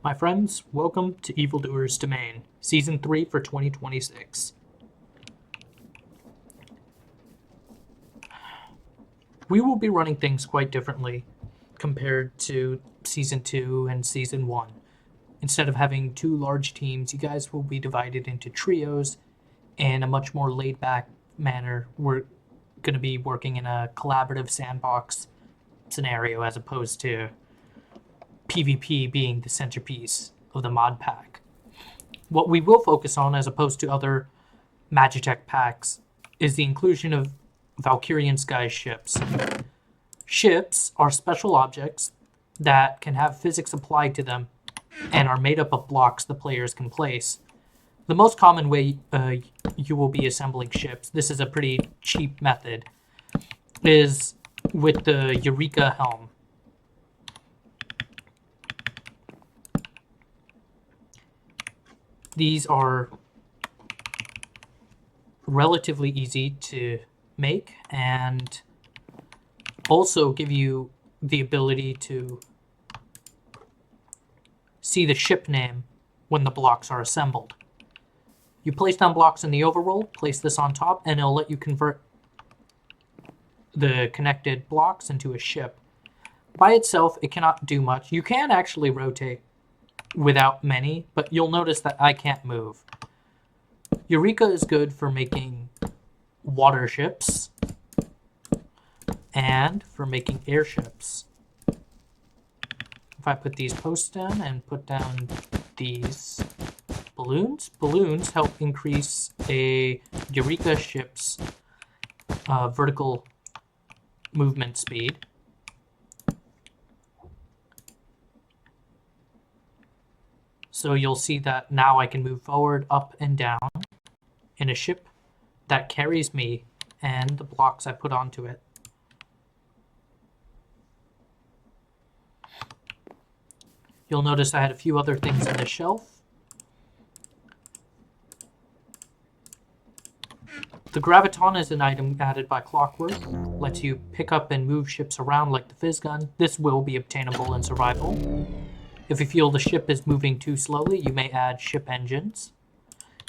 My friends, welcome to Evildoers Domain, Season 3 for 2026. We will be running things quite differently compared to Season 2 and Season 1. Instead of having two large teams, you guys will be divided into trios in a much more laid-back manner. We're going to be working in a collaborative sandbox scenario as opposed to PvP being the centerpiece of the mod pack. What we will focus on, as opposed to other Magitech packs, is the inclusion of Valkyrian Sky ships. Ships are special objects that can have physics applied to them and are made up of blocks the players can place. The most common way you will be assembling ships, this is a pretty cheap method, is with the Eureka helm. These are relatively easy to make and also give you the ability to see the ship name when the blocks are assembled. You place down blocks in the overroll, place this on top, and it'll let you convert the connected blocks into a ship. By itself, it cannot do much. You can actually rotate without many, but you'll notice that I can't move. Eureka is good for making water ships and for making airships. If I put these posts down and put down these balloons help increase a Eureka ship's vertical movement speed. So you'll see that now I can move forward, up, and down in a ship that carries me and the blocks I put onto it. You'll notice I had a few other things in the shelf. The Graviton is an item added by Clockwork. Lets you pick up and move ships around like the Fizz Gun. This will be obtainable in survival. If you feel the ship is moving too slowly, you may add ship engines.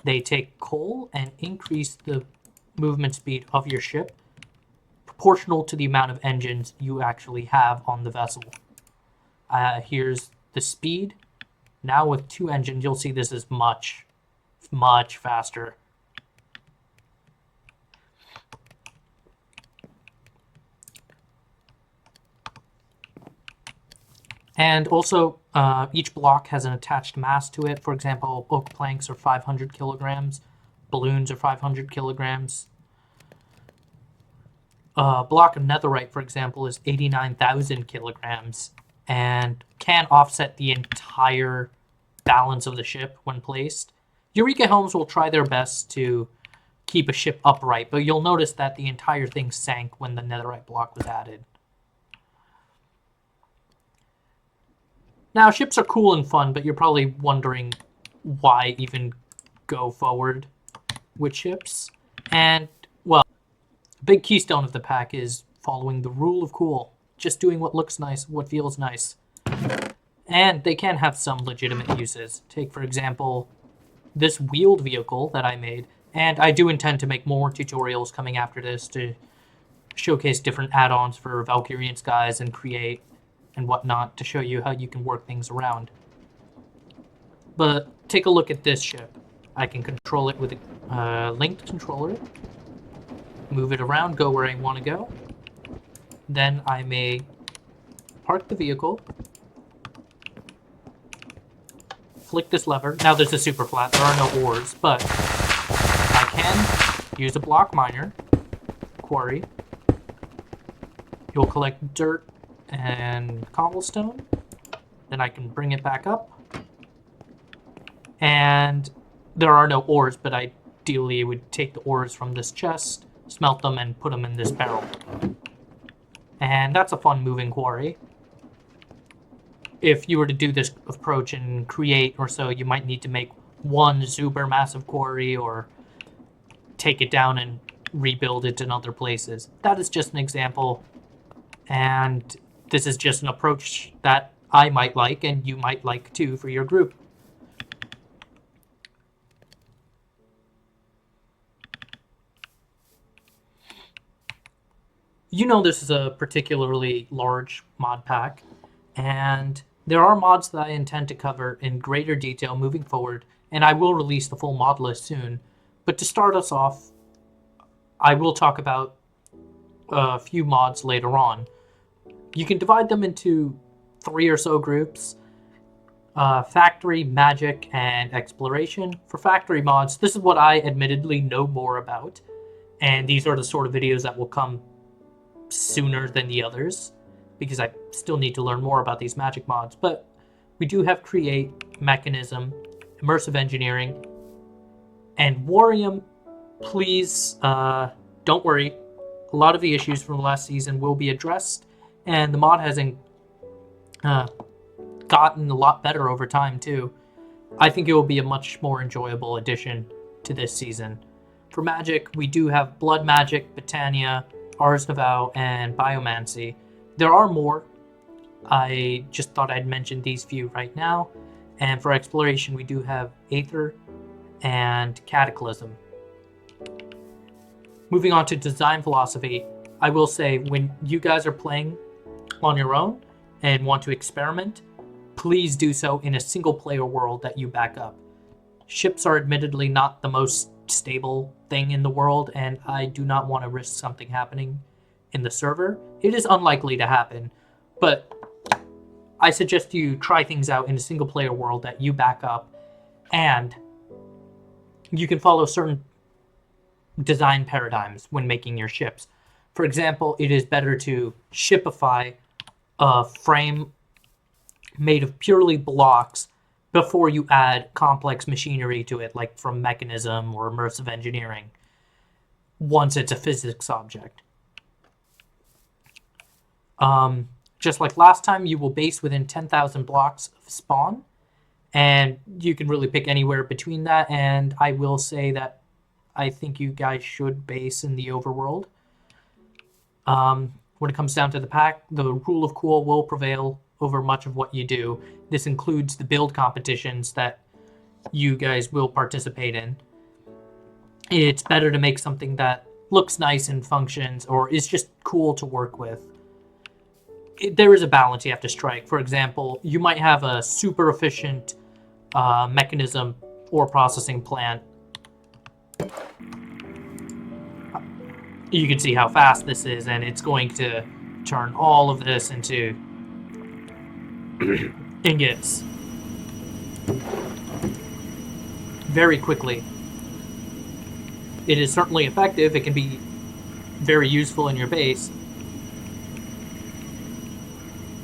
They take coal and increase the movement speed of your ship, proportional to the amount of engines you actually have on the vessel. Here's the speed. Now with 2 engines, you'll see this is much, much faster. And also, each block has an attached mass to it. For example, oak planks are 500 kilograms. Balloons are 500 kilograms. A block of netherite, for example, is 89,000 kilograms and can offset the entire balance of the ship when placed. Eureka helms will try their best to keep a ship upright, but you'll notice that the entire thing sank when the netherite block was added. Now, ships are cool and fun, but you're probably wondering why even go forward with ships. And, well, a big keystone of the pack is following the rule of cool. Just doing what looks nice, what feels nice. And they can have some legitimate uses. Take, for example, this wheeled vehicle that I made. And I do intend to make more tutorials coming after this to showcase different add-ons for Valkyrian Skies and create and whatnot to show you how you can work things around. But take a look at this ship. I can control it with a linked controller, move it around, go where I want to go. Then I may park the vehicle, flick this lever. Now there's a super flat, there are no oars, but I can use a block miner, quarry. You'll collect dirt and cobblestone. Then I can bring it back up. And there are no ores, but ideally it would take the ores from this chest, smelt them, and put them in this barrel. And that's a fun moving quarry. If you were to do this approach and create or so, you might need to make one super massive quarry or take it down and rebuild it in other places. That is just an example. And this is just an approach that I might like and you might like too for your group. You know this is a particularly large mod pack, and there are mods that I intend to cover in greater detail moving forward, and I will release the full mod list soon. But to start us off, I will talk about a few mods later on. You can divide them into 3 or so groups: factory, magic, and exploration. For factory mods, this is what I admittedly know more about, and these are the sort of videos that will come sooner than the others because I still need to learn more about these magic mods. But we do have create, mechanism, immersive engineering, and Warium. Please don't worry, a lot of the issues from last season will be addressed, and the mod hasn't gotten a lot better over time too. I think it will be a much more enjoyable addition to this season. For magic, we do have blood magic, Botania, Ars Navaux, and Biomancy. There are more. I just thought I'd mention these few right now. And for exploration, we do have Aether and Cataclysm. Moving on to design philosophy, I will say when you guys are playing on your own and want to experiment, please do so in a single player world that you back up. Ships are admittedly not the most stable thing in the world, and I do not want to risk something happening in the server. It is unlikely to happen, but I suggest you try things out in a single player world that you back up, and you can follow certain design paradigms when making your ships. For example, it is better to shipify a frame made of purely blocks before you add complex machinery to it, like from mechanism or immersive engineering, once it's a physics object. Just like last time, you will base within 10,000 blocks of spawn, and you can really pick anywhere between that, and I will say that I think you guys should base in the overworld. When it comes down to the pack, the rule of cool will prevail over much of what you do. This includes the build competitions that you guys will participate in. It's better to make something that looks nice and functions or is just cool to work with. There is a balance you have to strike. For example, you might have a super efficient mechanism or processing plant. You can see how fast this is, and it's going to turn all of this into ingots very quickly. It is certainly effective. It can be very useful in your base,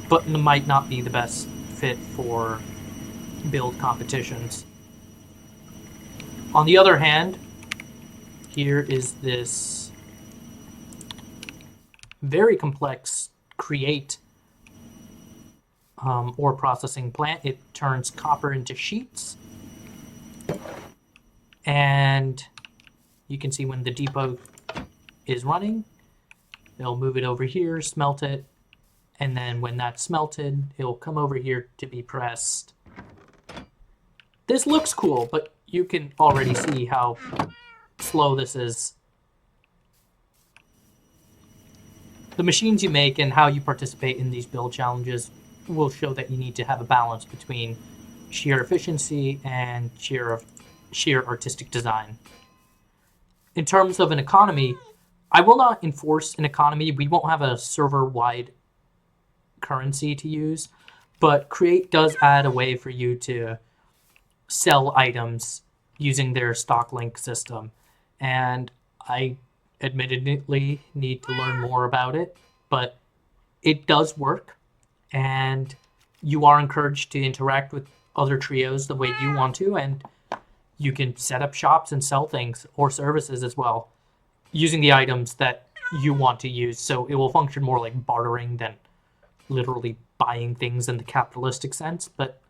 but it might not be the best fit for build competitions. On the other hand, here is this very complex create ore processing plant. It turns copper into sheets, and you can see when the depot is running, it'll move it over here, smelt it, and then when that's smelted, it'll come over here to be pressed. This looks cool, but you can already see how slow this is. The machines you make and how you participate in these build challenges will show that you need to have a balance between sheer efficiency and sheer artistic design. In terms of an economy, I will not enforce an economy. We won't have a server-wide currency to use, but Create does add a way for you to sell items using their stock link system, and I admittedly need to learn more about it, but it does work, and you are encouraged to interact with other trios the way you want to, and you can set up shops and sell things or services as well using the items that you want to use. So it will function more like bartering than literally buying things in the capitalistic sense, but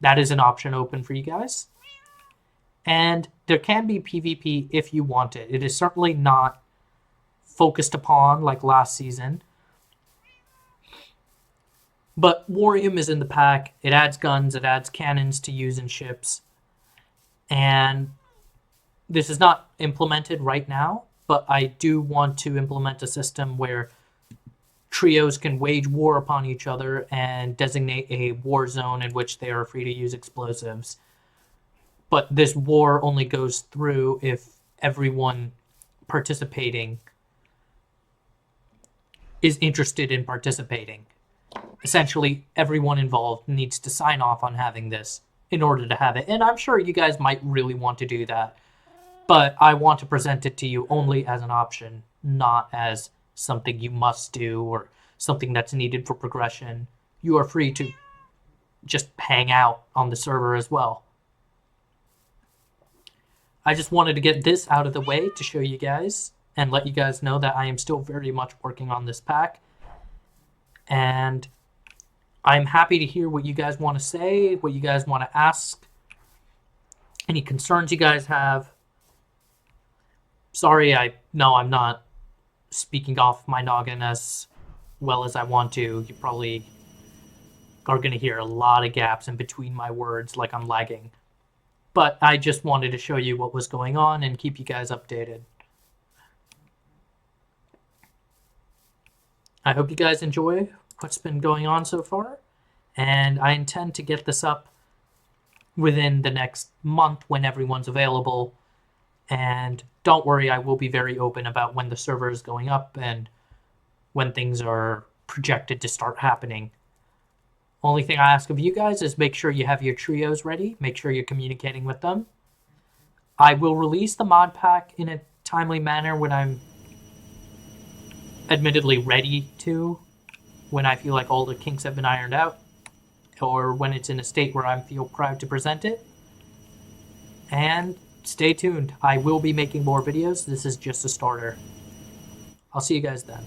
that is an option open for you guys. And there can be PvP if you want it. It is certainly not focused upon like last season. But Warium is in the pack. It adds guns, it adds cannons to use in ships. And this is not implemented right now, but I do want to implement a system where trios can wage war upon each other and designate a war zone in which they are free to use explosives. But this war only goes through if everyone participating is interested in participating. Essentially, everyone involved needs to sign off on having this in order to have it. And I'm sure you guys might really want to do that. But I want to present it to you only as an option, not as something you must do or something that's needed for progression. You are free to just hang out on the server as well. I just wanted to get this out of the way to show you guys and let you guys know that I am still very much working on this pack. And I'm happy to hear what you guys want to say, what you guys want to ask, any concerns you guys have. Sorry, I'm not speaking off my noggin as well as I want to. You probably are going to hear a lot of gaps in between my words, like I'm lagging. But I just wanted to show you what was going on and keep you guys updated. I hope you guys enjoy what's been going on so far, and I intend to get this up within the next month when everyone's available. And don't worry, I will be very open about when the server is going up and when things are projected to start happening. Only thing I ask of you guys is make sure you have your trios ready, make sure you're communicating with them. I will release the mod pack in a timely manner when I'm admittedly ready to, when I feel like all the kinks have been ironed out, or when it's in a state where I feel proud to present it. And stay tuned. I will be making more videos. This is just a starter. I'll see you guys then.